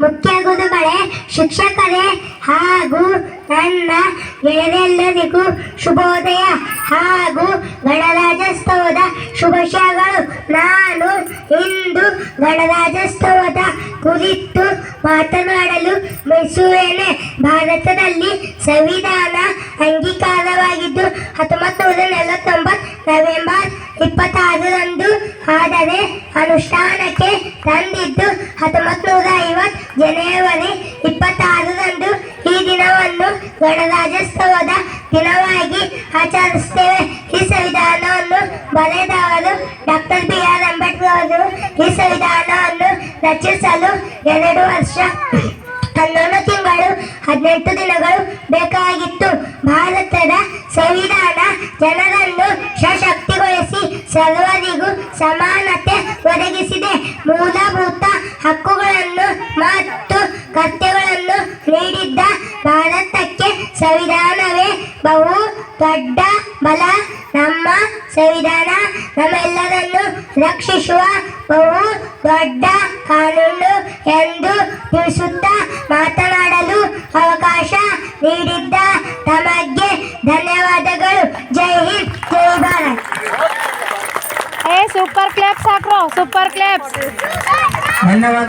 ಮುಖ್ಯ ಗುರುಗಳೇ, ಶಿಕ್ಷಕರೇ ಹಾಗೂ ನನ್ನ ಗೆಳೆಯರೆಲ್ಲರಿಗೂ ಶುಭೋದಯ ಹಾಗೂ ಗಣರಾಜ್ಯೋತ್ಸವದ ಶುಭಾಶಯಗಳು. ನಾನು ಇಂದು ಗಣರಾಜ್ಯೋತ್ಸವದ ಕುರಿತು ಮಾತನಾಡಲು ಬಯಸುತ್ತೇನೆ. ಭಾರತದಲ್ಲಿ ಸಂವಿಧಾನ ಅಂಗೀಕಾರವಾಗಿದ್ದು 1949 ನವೆಂಬರ್ 26ರಂದು. ಆದರೆ ಅನುಷ್ಠಾನಕ್ಕೆ ತಂದಿದ್ದು 1950 ಜನವರಿ 26ರಂದು. ಈ ದಿನವನ್ನು ಗಣರಾಜ್ಯೋತ್ಸವದ ದಿನವಾಗಿ ಆಚರಿಸುತ್ತೇವೆ. ಈ ಸಂವಿಧಾನವನ್ನು ಬರೆದವರು ಡಾಕ್ಟರ್ ಬಿ.ಆರ್. ಅಂಬೇಡ್ಕರ್ ಅವರು. ಈ ಸಂವಿಧಾನವನ್ನು ರಚಿಸಲು 2 ವರ್ಷ 11 ತಿಂಗಳು 18 ದಿನಗಳು ಬೇಕಾಗಿತ್ತು. ಭಾರತದ ಸಂವಿಧಾನ ಜನರನ್ನು ಸಶಕ್ತಿಗೊಳಿಸಿ ಸರ್ವರಿಗೂ ಸಮಾನತೆ ಒದಗಿಸಿದೆ. ಮೂಲಭೂತ ಹಕ್ಕುಗಳನ್ನು ಮತ್ತು ಕರ್ತವ್ಯಗಳನ್ನು ನೀಡಿದ್ದ ಭಾರತಕ್ಕೆ ಸಂವಿಧಾನವೇ ಬಹು ದೊಡ್ಡ ಬಲ. ನಮ್ಮ ಸಂವಿಧಾನ ನಮ್ಮೆಲ್ಲರನ್ನು ರಕ್ಷಿಸುವ ಬಹು ದೊಡ್ಡ ಕಾನೂನು ಎಂದು ತಿಳಿಸುತ್ತಾ ಮಾತನಾಡಲು ಅವಕಾಶ ನೀಡಿದ್ದ ತಮಗೆ ಧನ್ಯವಾದಗಳು. ಜೈ ಹಿಂದ್, ಜೈ ಭಾರತ್. ಸೂಪರ್ ಕ್ಲಾಪ್ಸ್ ಹಾಕ್ರೋ, ಸೂಪರ್ ಕ್ಲಾಪ್ಸ್. ಧನ್ಯವಾದ.